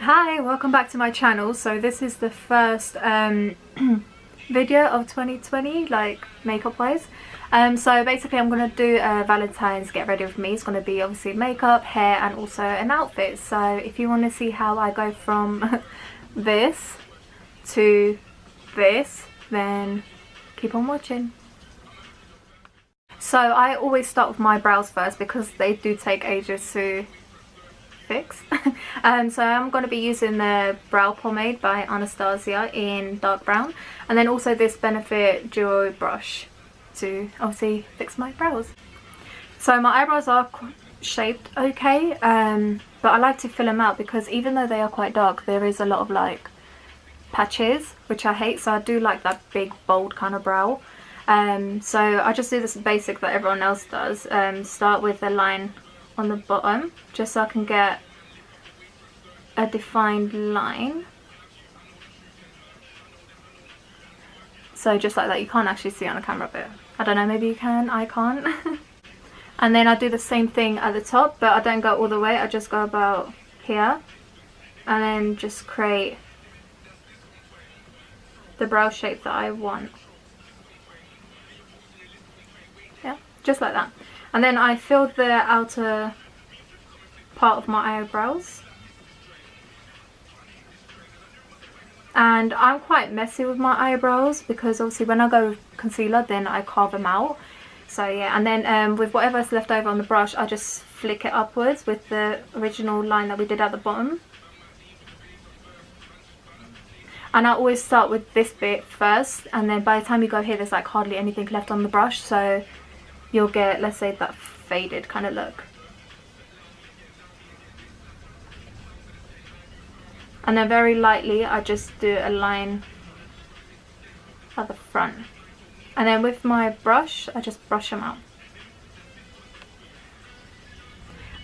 Hi, welcome back to my channel. So this is the first video of 2020, like makeup wise. So basically I'm going to do Valentine's get ready with me. It's going to be obviously makeup, hair and also an outfit. So if you want to see how I go from this to this, then keep on watching. So I always start with my brows first because they do take ages to fix. So I'm going to be using the brow pomade by Anastasia in dark brown, and then also this Benefit duo brush to obviously fix my brows. So my eyebrows are shaped okay, but I like to fill them out because even though they are quite dark, there is a lot of like patches which I hate, so I do like that big bold kind of brow. So I just do this basic that everyone else does. Start with a line on the bottom just so I can get a defined line. So just like that. You can't actually see on the camera, but I don't know, maybe you can, I can't. And then I do the same thing at the top, but I don't go all the way, I just go about here and then just create the brow shape that I want. Yeah, just like that. And then I filled the outer part of my eyebrows. And I'm quite messy with my eyebrows because obviously when I go with concealer then I carve them out. So yeah, and then with whatever's left over on the brush I just flick it upwards with the original line that we did at the bottom. And I always start with this bit first, and then by the time you go here there's like hardly anything left on the brush, so you'll get, let's say, that faded kind of look. And then very lightly I just do a line at the front, and then with my brush I just brush them out,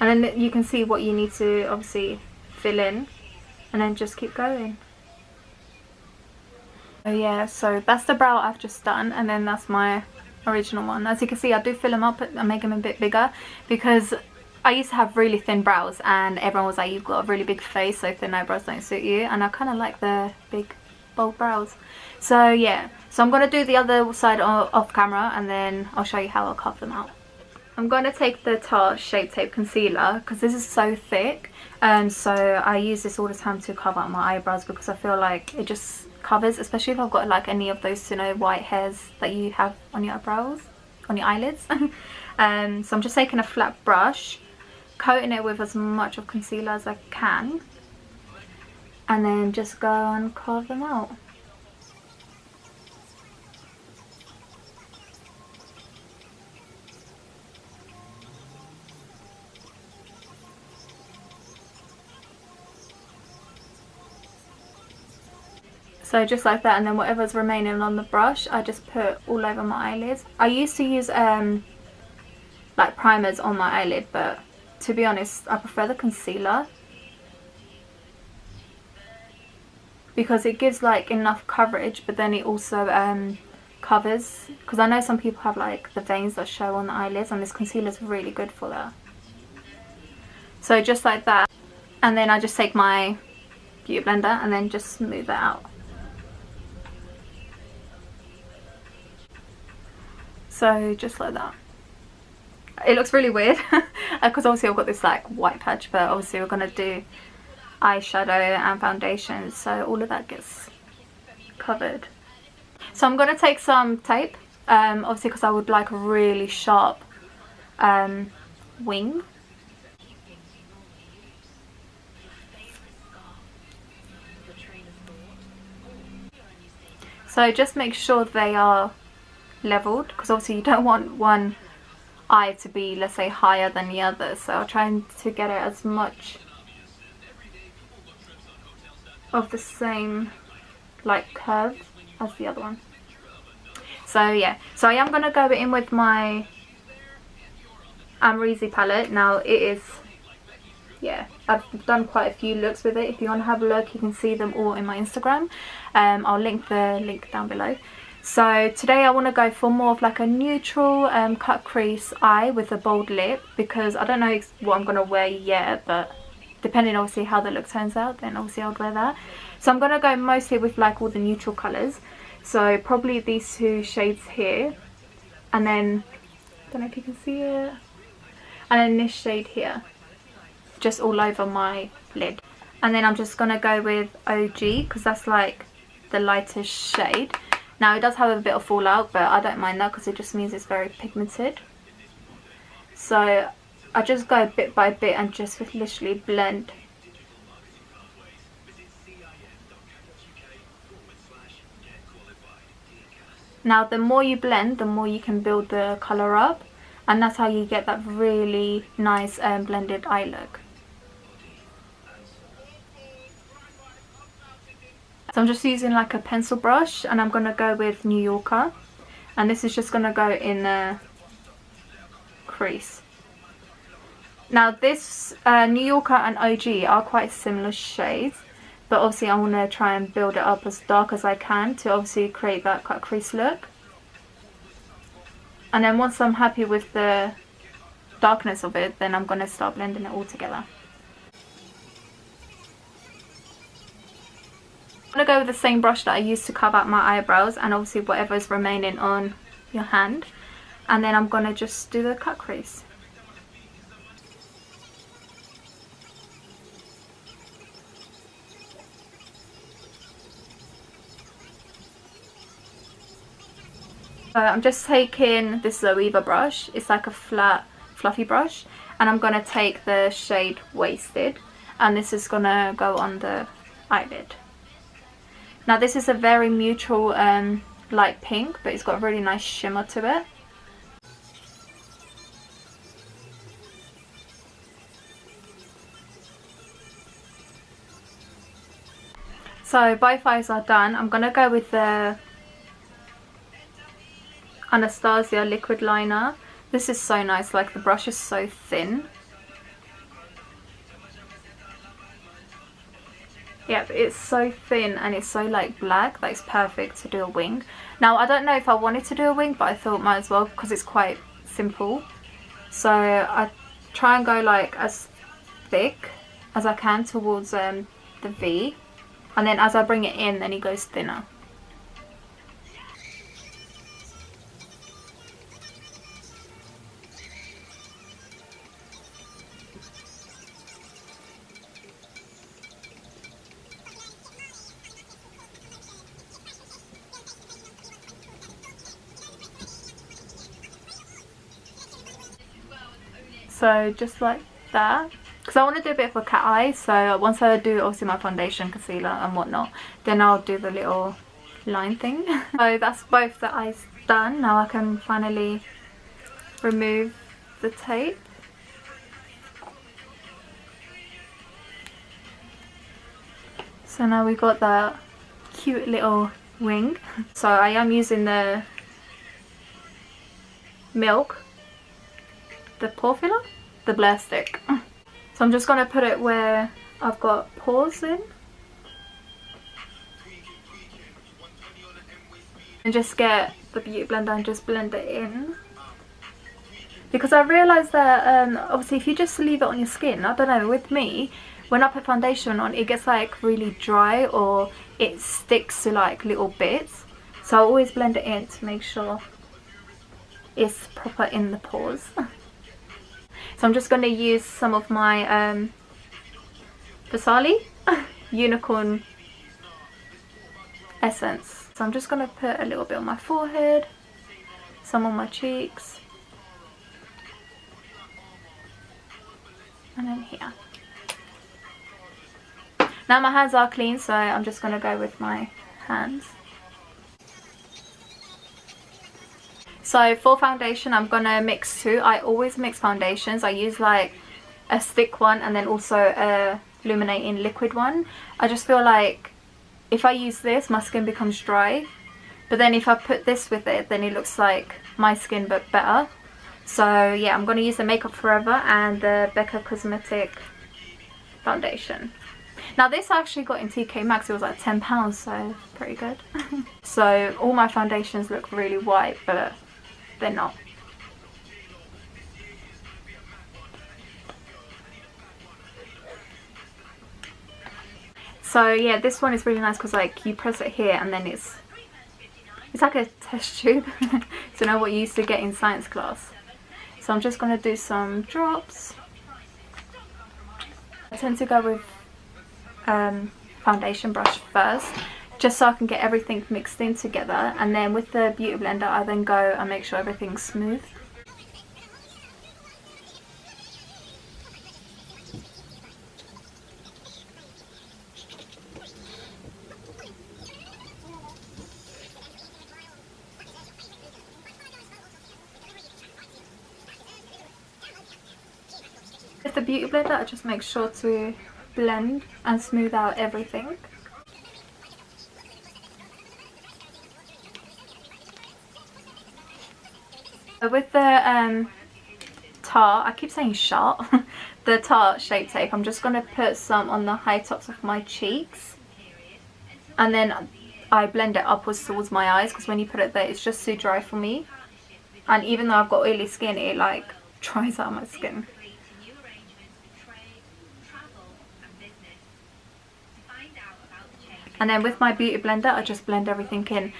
and then you can see what you need to obviously fill in, and then just keep going. Oh yeah, so that's the brow I've just done, and then that's my original one. As you can see, I do fill them up and make them a bit bigger because I used to have really thin brows and everyone was like, you've got a really big face, so thin eyebrows don't suit you, and I kind of like the big bold brows. So yeah, so I'm going to do the other side off camera and then I'll show you how I'll carve them out. I'm going to take the Tarte Shape Tape Concealer because this is so thick, so I use this all the time to cover up my eyebrows because I feel like it just covers, especially if I've got like any of those, you know, white hairs that you have on your eyebrows, on your eyelids. So I'm just taking a flat brush, coating it with as much of concealer as I can, and then just go and carve them out. So just like that, and then whatever's remaining on the brush I just put all over my eyelids. I used to use like primers on my eyelid, but to be honest I prefer the concealer because it gives like enough coverage, but then it also covers, because I know some people have like the veins that show on the eyelids, and this concealer is really good for that. So just like that, and then I just take my beauty blender and then just smooth it out. So just like that. It looks really weird because obviously I've got this like white patch, but obviously we're going to do eyeshadow and foundation, so all of that gets covered. So I'm going to take some tape, obviously because I would like a really sharp wing. So just make sure they are leveled, because obviously you don't want one eye to be, let's say, higher than the other, so I'm trying to get it as much of the same like curve as the other one. So yeah, so I am going to go in with my Amrezy palette. Now it is, yeah, I've done quite a few looks with it. If you want to have a look, you can see them all in my Instagram. I'll link the link down below. So today I want to go for more of like a neutral cut crease eye with a bold lip, because I don't know what I'm going to wear yet, but depending obviously how the look turns out, then obviously I'll wear that. So I'm going to go mostly with like all the neutral colours. So probably these two shades here, and then, I don't know if you can see it, and then this shade here, just all over my lid. And then I'm just going to go with OG because that's like the lightest shade. Now it does have a bit of fallout, but I don't mind that because it just means it's very pigmented. So I just go bit by bit and just literally blend. Now the more you blend, the more you can build the colour up, and that's how you get that really nice blended eye look. So I'm just using like a pencil brush, and I'm going to go with New Yorker, and this is just going to go in the crease. Now this New Yorker and OG are quite similar shades, but obviously I want to try and build it up as dark as I can to obviously create that cut crease look. And then once I'm happy with the darkness of it, then I'm going to start blending it all together. I'm going to go with the same brush that I used to carve out my eyebrows, and obviously whatever is remaining on your hand, and then I'm going to just do the cut crease. So I'm just taking this Zoeva brush. It's like a flat fluffy brush, and I'm going to take the shade Wasted, and this is going to go on the eyelid. Now this is a very neutral light pink, but it's got a really nice shimmer to it. So both eyes are done. I'm going to go with the Anastasia liquid liner. This is so nice, like the brush is so thin. Yep, it's so thin and it's so like black that it's perfect to do a wing. Now I don't know if I wanted to do a wing, but I thought might as well because it's quite simple. So I try and go like as thick as I can towards the V, and then as I bring it in, then it goes thinner. So just like that, because I want to do a bit of a cat eye. So once I do obviously my foundation, concealer and whatnot, then I'll do the little line thing. So that's both the eyes done. Now I can finally remove the tape. So now we got that cute little wing. So I am using the Milk, the pore filler, the Blur stick. So I'm just going to put it where I've got pores in, and just get the beauty blender and just blend it in. Because I realised that obviously if you just leave it on your skin, I don't know, with me, when I put foundation on, it gets like really dry or it sticks to like little bits. So I always blend it in to make sure it's proper in the pores. So I'm just going to use some of my Vasali Unicorn essence. So I'm just going to put a little bit on my forehead, some on my cheeks, and then here. Now my hands are clean, so I'm just going to go with my hands. So for foundation, I'm going to mix two. I always mix foundations. I use like a stick one and then also a illuminating liquid one. I just feel like if I use this, my skin becomes dry. But then if I put this with it, then it looks like my skin but better. So yeah, I'm going to use the Makeup Forever and the Becca Cosmetic foundation. Now this I actually got in TK Maxx. It was like £10, so pretty good. So all my foundations look really white, but they're not. So yeah, this one is really nice because like you press it here and then it's like a test tube. So know what you used to get in science class. So I'm just going to do some drops. I tend to go with foundation brush first, just so I can get everything mixed in together, and then with the beauty blender I then go and make sure everything's smooth. With the beauty blender I just make sure to blend and smooth out everything. With the tart, I keep saying shot, the tart Shape Tape, I'm just going to put some on the high tops of my cheeks, and then I blend it upwards towards my eyes, because when you put it there it's just too dry for me, and even though I've got oily skin it like dries out my skin. And then with my beauty blender I just blend everything in.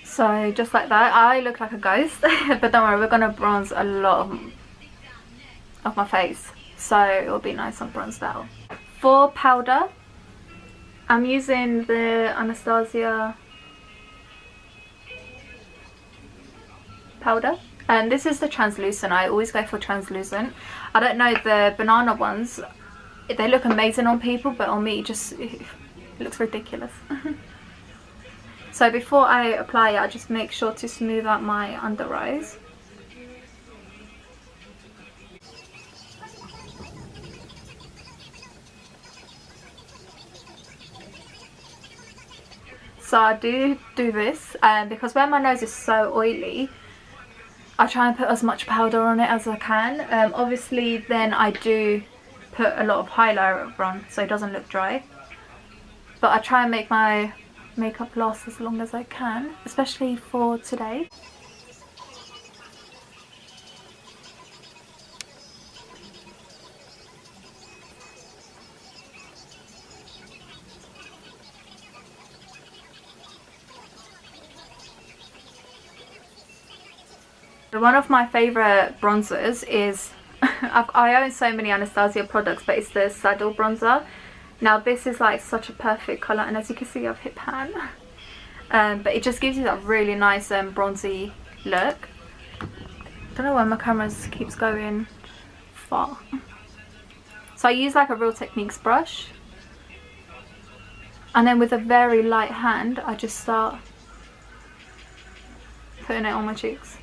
So just like that, I look like a ghost. But don't worry, we're going to bronze a lot of my face, so it'll be nice and bronzed out. For powder, I'm using the Anastasia powder, and this is the translucent. I always go for translucent. I don't know, the banana ones, they look amazing on people, but on me it looks ridiculous. So before I apply it, I just make sure to smooth out my under eyes. So I do this, because where my nose is so oily, I try and put as much powder on it as I can. Obviously then I do put a lot of highlighter on so it doesn't look dry. But I try and make my makeup last as long as I can, especially for today. One of my favourite bronzers is, I own so many Anastasia products, but it's the Saddle bronzer. Now this is like such a perfect colour, and as you can see I've hit pan. But it just gives you that really nice bronzy look. Don't know why my camera keeps going far. So I use like a Real Techniques brush, and then with a very light hand I just start putting it on my cheeks.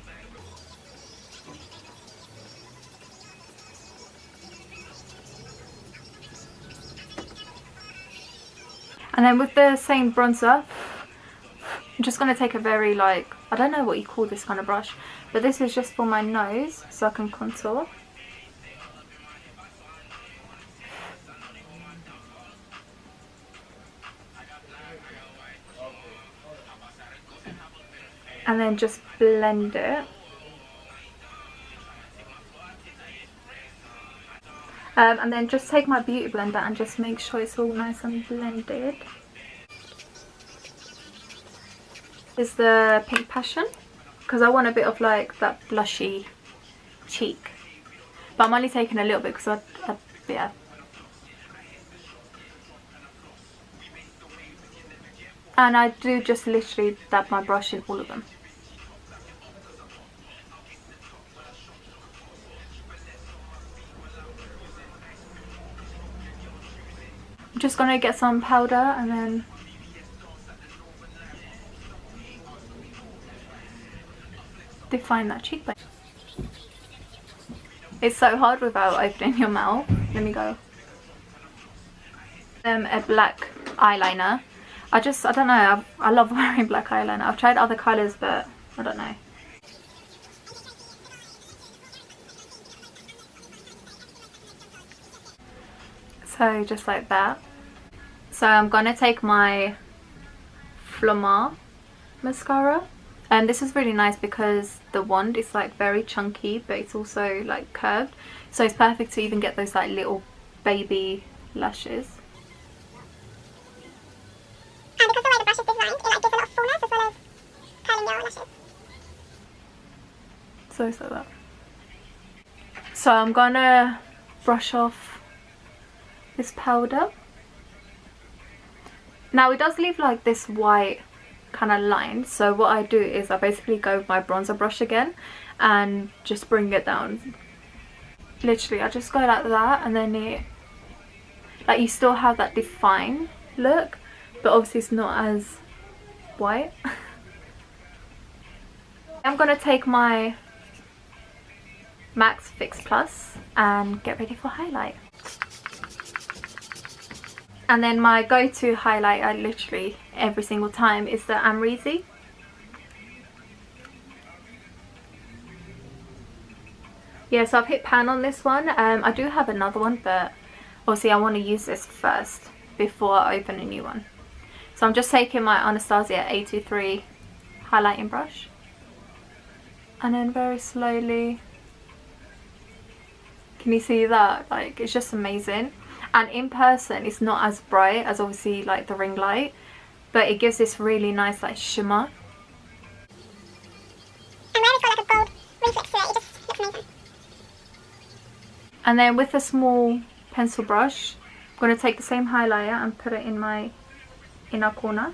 And then with the same bronzer, I'm just going to take a very like, I don't know what you call this kind of brush, but this is just for my nose so I can contour. And then just blend it. And then just take my beauty blender and just make sure it's all nice and blended. This is the Pink Passion, because I want a bit of like that blushy cheek. But I'm only taking a little bit because yeah. And I do just literally dab my brush in all of them. I'm just going to get some powder and then define that cheekbone. It's so hard without opening your mouth. Let me go. A black eyeliner. I don't know, I love wearing black eyeliner. I've tried other colours but I don't know. So just like that. So I'm gonna take my Flomar mascara, and this is really nice because the wand is like very chunky, but it's also like curved, so it's perfect to even get those like little baby lashes. And because the way the brush is designed, it like gives a lot of fullness as well as curling your lashes. So it's like that. So I'm gonna brush off this powder. Now it does leave like this white kind of line, so what I do is I basically go with my bronzer brush again and just bring it down. Literally I just go like that, and then it like, you still have that defined look, but obviously it's not as white. I'm gonna take my MAC's Fix Plus and get ready for highlight. And then my go-to highlighter literally every single time is the Amrezy. Yeah, so I've hit pan on this one. I do have another one, but obviously I want to use this first before I open a new one. So I'm just taking my Anastasia A23 highlighting brush, and then very slowly, can you see that? Like, it's just amazing. And in person it's not as bright as obviously like the ring light, but it gives this really nice like shimmer. And where it's got like a gold reflex to it, it just looks amazing. And then with a small pencil brush, I'm going to take the same highlighter and put it in my inner corner.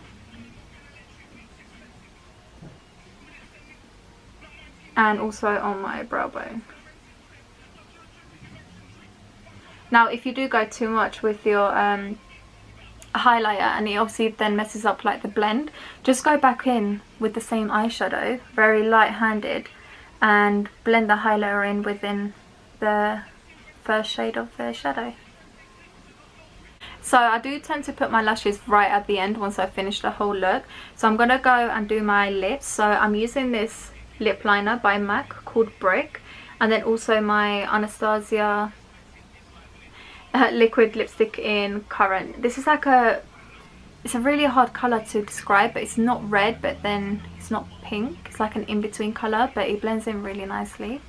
And also on my brow bone. Now if you do go too much with your highlighter and it obviously then messes up like the blend, just go back in with the same eyeshadow, very light-handed, and blend the highlighter in within the first shade of the shadow. So I do tend to put my lashes right at the end once I finish the whole look. So I'm gonna go and do my lips. So I'm using this lip liner by MAC called Brick, and then also my Anastasia liquid lipstick in Currant. This is like it's a really hard colour to describe, but it's not red, but then it's not pink. It's like an in-between colour, but it blends in really nicely.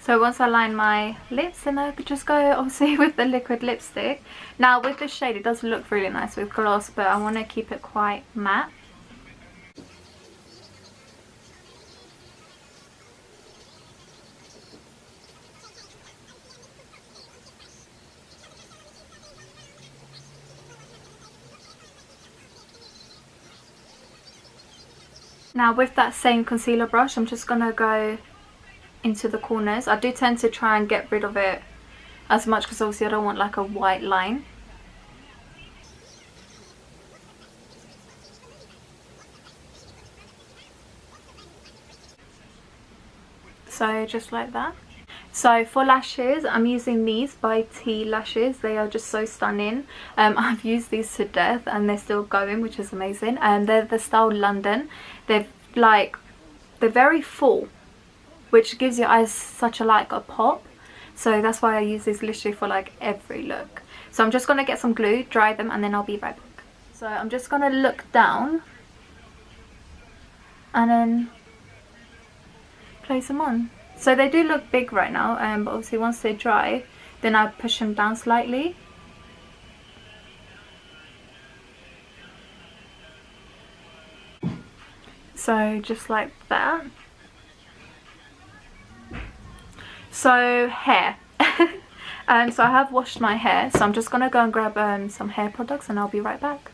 So once I line my lips, then I could just go obviously with the liquid lipstick. Now with this shade it does look really nice with gloss, but I want to keep it quite matte. Now with that same concealer brush, I'm just going to go into the corners. I do tend to try and get rid of it as much because obviously I don't want like a white line. So just like that. So for lashes, I'm using these by T Lashes. They are just so stunning. I've used these to death and they're still going, which is amazing. And they're the style London. They're very full, which gives your eyes such a like a pop. So that's why I use these literally for like every look. So I'm just going to get some glue, dry them, and then I'll be right back. So I'm just going to look down and then place them on. So they do look big right now, but obviously once they dry, then I push them down slightly. So just like that. So hair. So I have washed my hair, so I'm just gonna go and grab some hair products and I'll be right back.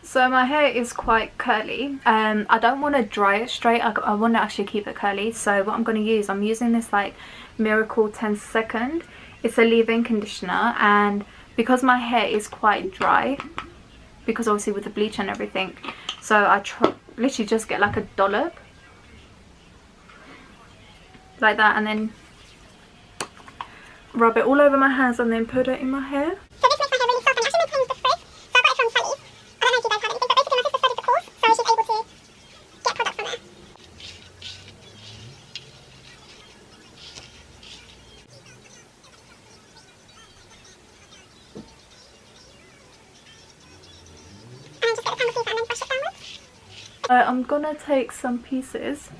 So my hair is quite curly. I don't want to dry it straight. I want to actually keep it curly. So what I'm going to use, I'm using this like Miracle 10 Second. It's a leave-in conditioner, and because my hair is quite dry, because obviously with the bleach and everything, so I literally just get like a dollop like that, and then rub it all over my hands and then put it in my hair. So this makes my hair really soft, and it actually maintains the frizz. So I got it from Sally's. I don't know if you guys have anything, but basically my sister studied the course, so she's able to get products from there. And then just get the tangle teaser and then brush it downwards. I'm gonna take some pieces.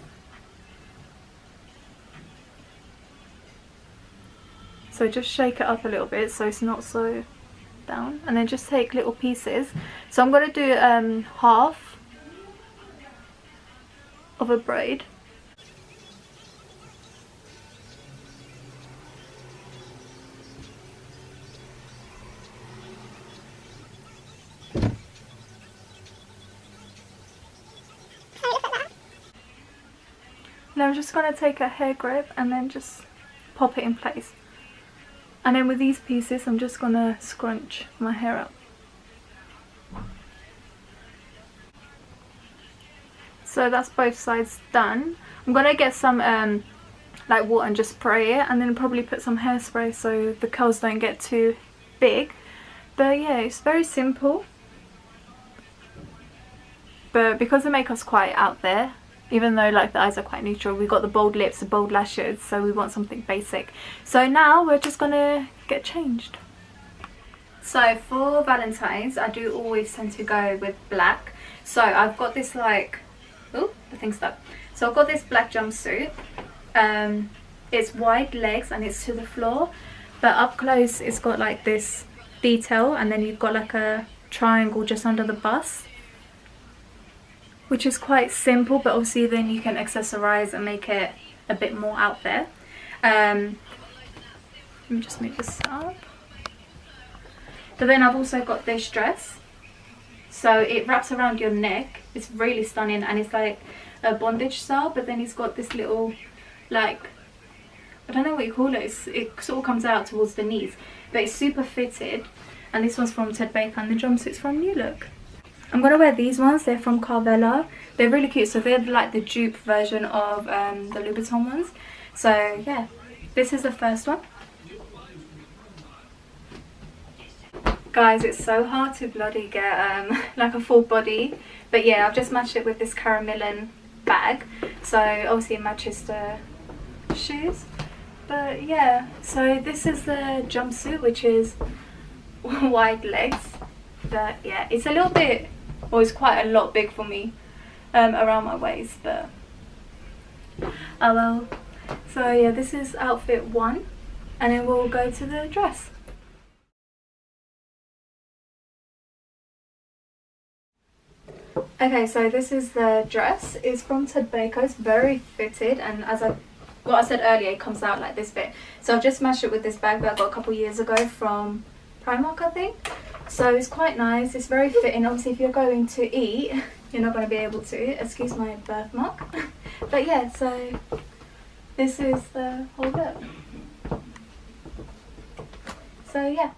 So just shake it up a little bit so it's not so down, and then just take little pieces. So I'm gonna do half of a braid. And I'm just going to take a hair grip and then just pop it in place. And then with these pieces I'm just going to scrunch my hair up. So that's both sides done. I'm going to get some like water and just spray it, and then probably put some hairspray so the curls don't get too big. But yeah, it's very simple. But because the makeup's quite out there, even though like the eyes are quite neutral, we've got the bold lips, the bold lashes, so we want something basic. So now we're just gonna get changed. So for Valentine's, I do always tend to go with black. So I've got this like, oh, the thing stuck. So I've got this black jumpsuit. It's wide legs and it's to the floor, but up close it's got like this detail, and then you've got like a triangle just under the bust, which is quite simple, but obviously then you can accessorize and make it a bit more out there. Let me just move this up. But then I've also got this dress. So it wraps around your neck. It's really stunning, and it's like a bondage style, but then it's got this little, like, I don't know what you call it. It sort of comes out towards the knees, but it's super fitted. And this one's from Ted Baker, and the jumpsuit's from New Look. I'm going to wear these ones. They're from Carvela. They're really cute. So they're like the dupe version of the Louboutin ones. So yeah, this is the first one. Guys, it's so hard to bloody get like a full body. But yeah, I've just matched it with this Caramellin bag. So obviously it matches the shoes. But yeah, so this is the jumpsuit, which is wide legs. But yeah, it's a little bit, well, it's quite a lot big for me around my waist, but oh well. So yeah, this is outfit 1, and then we'll go to the dress. Okay, so this is the dress. It's from Ted Baker. It's very fitted, and as what I said earlier, it comes out like this bit. So I've just matched it with this bag that I got a couple years ago from Primark, I think. So it's quite nice. It's very fitting. Obviously, if you're going to eat, you're not going to be able to. Excuse my birthmark. But yeah, so this is the whole look. So yeah.